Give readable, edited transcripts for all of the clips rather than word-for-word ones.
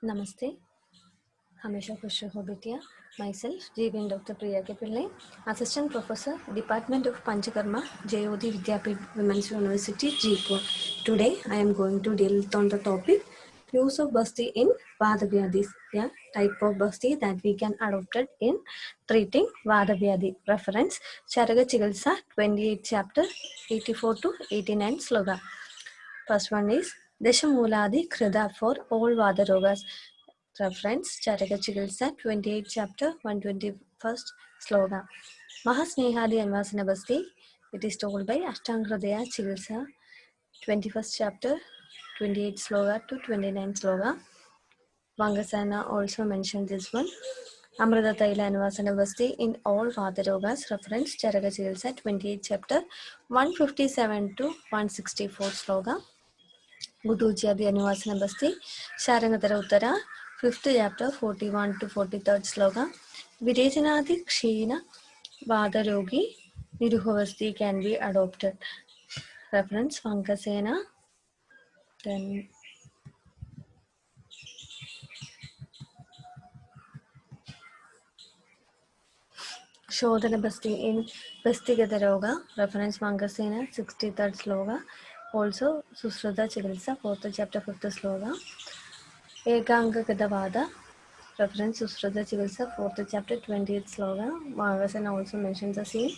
Namaste. Hamesha खुश रहो बेटिया. Myself, G.V.N. Dr. Priya K. Pillai, Assistant Professor, Department of Panchakarma, JOD Vidyapeeth Women's University, Jaipur. Today, I am going to deal on the topic use of Basti in Vadavyadis. Yeah, type of Basti that we can adopt in treating Vadavyadi. Reference Charaka Chigalsa 28 chapter 84 to 89 sloga. First one is Deshamuladi Krida for all Vadarogas. Reference Charaka Chigilsa 28 chapter 121st sloga. Mahasnehadi Anvasanabasti. It is told by Ashtangradaya Chigilsa 21st chapter 28 sloga to 29 sloga. Vangasana also mentioned this one. Amrita Taila Anvasanabasti in all Vadarogas. Reference Charaka Chigilsa 28 chapter 157 to 164 sloga. Guduji Anivasana Basti, Sharangatara Uttara, 5th chapter, 41 to 43rd sloka. Virejanadi Kshina Vadarogi Niruhavasti can be adopted. Reference Vankasena. Then Shodhana Basti in Bastigadaroga. Reference Vankasena, 63rd sloka. Also Susruta Chigilsa, 4th chapter, 5th sloka. Ekanga Gadavada. Reference Susruta Chigilsa, 4th chapter, 20th sloka. Vagasana also mentions the same.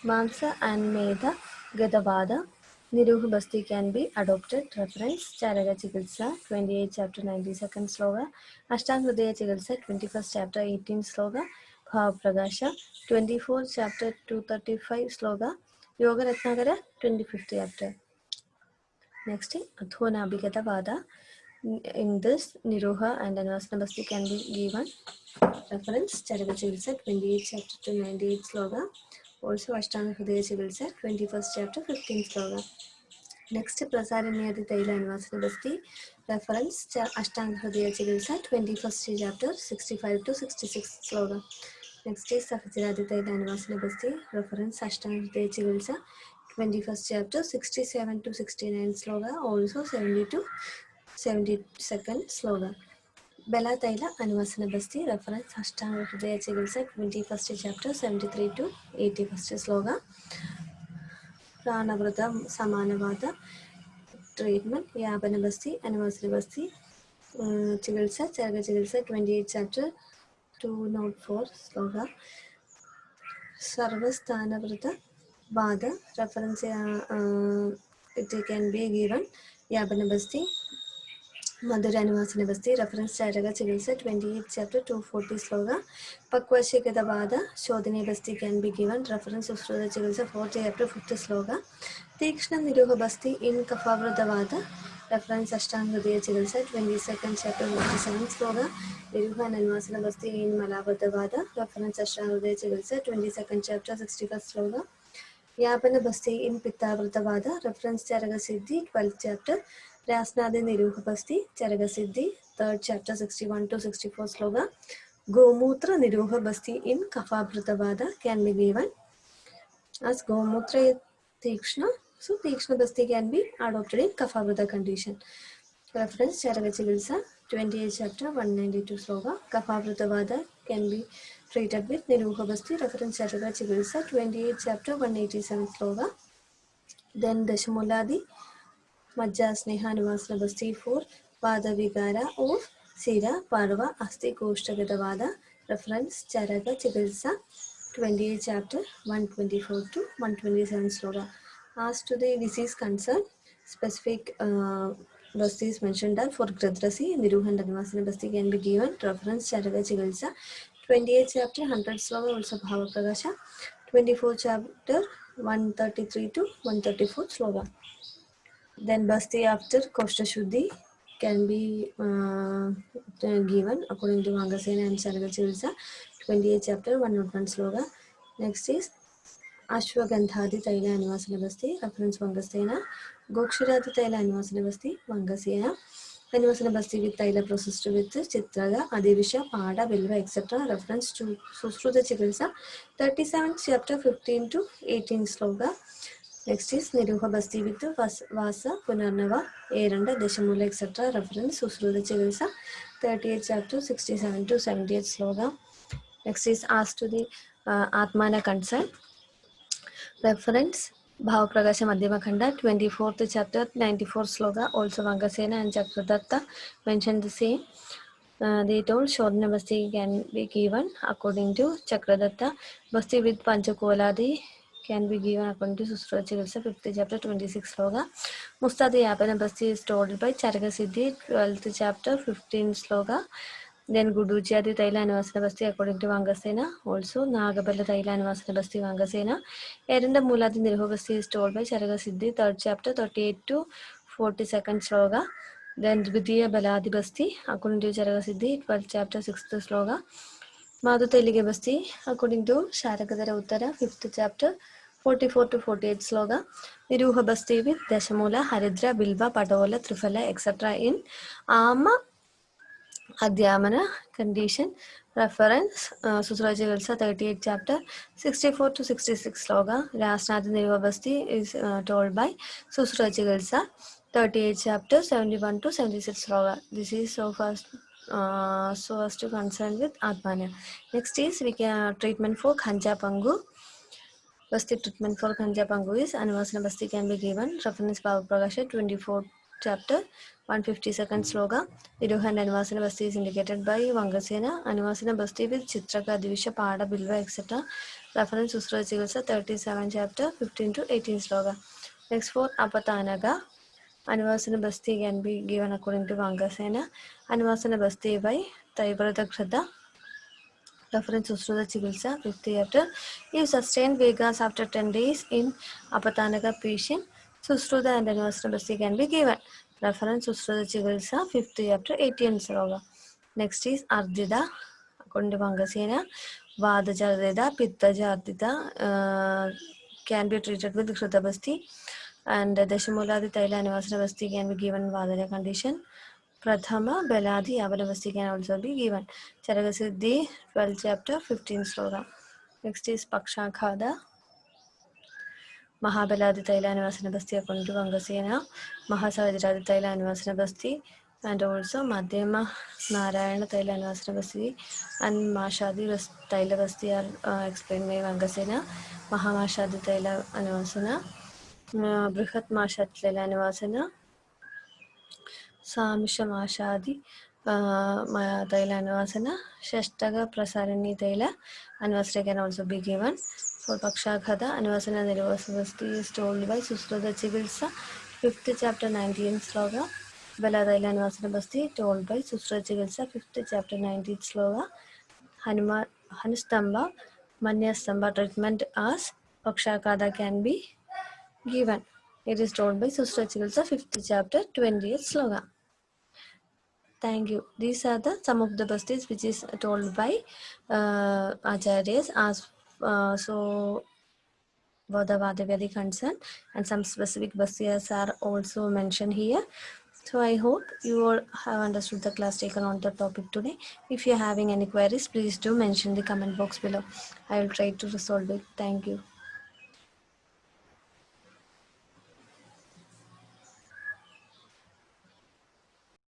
Mansa and Meda Gadavada. Niruha Basti can be adopted. Reference Charaga Chikilsa, 28 chapter 92nd sloga. Ashtang Hridaya Chikilsa, 21st chapter 18 sloga. Bhav Pragasha, 24 chapter 235 sloga. Yoga Ratnagara, 25th chapter. Next, Adhona Abhigatavada. In this, Niruha and Anvasana Basti can be given. Reference Charaga Chikilsa, 28 chapter to 98 sloga. Also Ashtanga Hridaya Chikilsa, 21st chapter, 15th sloga. Next, Prasaraniyadi Taila Anvasana Basti. Reference Ashtanga Hridaya Chikilsa, 21st chapter, 65 to 66 sloga. Next is Sahajradi Taila Anvasana Basti. Reference Ashtanga Hridaya Chikilsa, 21st chapter, 67 to 69 sloga. Also 70 to 72nd sloga. Bella Taila Anvasana Basti. Reference Ashtanga Hridaya Chikilsa, 21st chapter, 73 to 81st sloga. Pranavrata Samanavada treatment. Yapana Basti, Anvasana Basti. Chikilsa, Charaga Chikilsa, 28 chapter, 204 sloga. Sarvasthanavrata Vada. Reference it can be given. Yapana Basti. Madhura Anivasana Basti, reference Charaga Chikilsa, 28 chapter 240 sloga. Pakvashikada Vada, Shodhini Basti can be given, reference Usruta Chikilsa, 40 chapter 50 sloga. Tikshna Niruha Basti in Kafavrata Vada, reference Ashtanga Hridaya Chikilsa, 22nd chapter 57 sloga. Niruha and Anivasana Basti in Malavrata Vada, reference Ashtanga Hridaya Chikilsa, 22nd chapter 61st sloga. Yapana Basti in Pittavrata Vada, reference Charaga Siddhi, 12th chapter. Rasnadi Niruha Basti, Charaga Siddhi, 3rd chapter 61 to 64 sloga. Gomutra Niruha Basti in Kafavrata Vada can be given as Gomutra Tikshna. So Tikshna Basti can be adopted in Kafavrata condition. Reference Charaga Chikilsa, 28 chapter 192 sloga. Kafavrata Vada can be treated with Niruha Basti. Reference Charaga Chikilsa, 28 chapter 187 sloga. Then Dashamuladi Majja Sneha Anivasana Basti for Vada Vigara of Sira Parva Asti Koshtagadavada. Reference Charaga Chikilsa, 28 chapter 124 to 127 sloga. As to the disease concern, specific Basti is mentioned that for Gradrasi, Niruha and Anivasana Basti can be given. Reference Charaga Chikilsa, 28 chapter 100 sloga, also Bhava Pragasha, 24 chapter 133 to 134 sloga. Then Basti after Koshta Shuddhi can be given according to Mangasena and Charaga Chilsa, 28 chapter 101 sloga. Next is Ashwagandhadi Taila Anivasana Basti, reference Mangasena. Gokshiradi Taila Anivasana Basti, Mangasena. Anivasana Basti with Taila processed with Chitraga, Adivisha, Pada, Bilva, etc. Reference to Susruta Chikilsa, 37 chapter 15 to 18 sloga. Next is Niruha Basti with Vasa, Punarnava, Eranda, Deshamula, etc. Reference Susruta Chikilsa, 38th chapter 67 to 78th sloka. Next is asked to the Atmana concern. Reference Bhavaprakaša Madhyama Khanda, 24th chapter 94th sloka. Also Vangasena and Chakradatta mentioned the same. They told Shodhana Basti can be given according to Chakradatta. Basti with Panchakoladi can be given according to Susra Chikitsa, 5th chapter 26th sloka. Mustadi Yapana Basti is told by Charaka Siddhi, 12th chapter 15th sloka. Then Guduchadi Taila Nivasana Basti according to Vangasena. Also Nagabala Taila Nivasana Basti Vangasena. Erinda Muladi Nirho Basti is told by Charaka Siddhi, 3rd chapter 38 to 42nd sloka. Then Dvitiya Baladi Basti according to Charaka Siddhi, 12th chapter 6th sloka. Madhu Telige Basti according to Sharakadara Uttara, 5th chapter 44 to 48 sloka. Niruha Basti with Dashamula, Haridra, Bilva, Patola, Trifala, etc. in Ama Adhyamana condition. Reference Susrajivalsa 38 chapter 64 to 66 sloka. Rasnath Nirvabasti is told by Susrajivalsa 38 chapter 71 to 76 sloka. This is so as to concern with Atmanya. Next is we can treatment for Khanja Pangu. Basti treatment for Khanja Pangu is Anuvasana Basti can be given. Reference Bhava Prakasha 24 chapter 152nd sloka. Viruha and Anuvasana Basti is indicated by Vangasena. Anuvasana Basti with Chitraka, Divisha, Pada, Bilva, etc. Reference Usra Chikitsa 37 chapter 15 to 18 sloka. Next for Apatanaga. Anuvasana Basti can be given according to Vangasena. Anuvasana Basti by Taibrata Kshada. Reference Usruta Chikitsa, 5th chapter. If sustained Vegas after 10 days in Apatanaka patient, Susruta and Anuvasana Basti can be given. Reference Usruta Chikitsa, 5th chapter, 18th sloka. Next is Ardida, according to Vangasena. Vadaja Ardida, Pittaja Ardida can be treated with Kruta Basti. And Dashamuladi Taila Anuvasana Basti can be given Vadaya condition. Prathama Baladi Yavanavasti can also be given. Charagasiddhi 12 chapter 15 sloka. Next is Paksha Khada. Mahabhaladi Taila Nivasana Basti according to Vangasena. Mahasavajradi Taila Nivasana Basti. And also Madhyama Narayana Taila Nivasana Basti and Mashadi Taila Basti are explained by Vangasena. Mahamashadi Taila Nivasana. Brihat Mashat Taila Nivasana. Samishamaashadi Taila Anuvasana, Shashtaga Prasarini Taila Anuvasana can also be given. For Pakshaghata, Anuvasana Nirvasavasti is told by Susruta Chikitsa, 5th chapter 19th sloka. Bala Taila Anuvasana Basti told by Susruta Chikitsa, 5th chapter 19th sloka. Hanustamba, Manyastamba treatment as Pakshaghata can be given. It is told by Susruta Chikitsa, 5th chapter 20th sloka. Thank you. These are the some of the bastis which is told by acharyas as so for the Vadavyadi concern, and some specific bastis are also mentioned here. So I hope you all have understood the class taken on the topic today. If you are having any queries, please do mention the comment box below. I will try to resolve it. Thank you.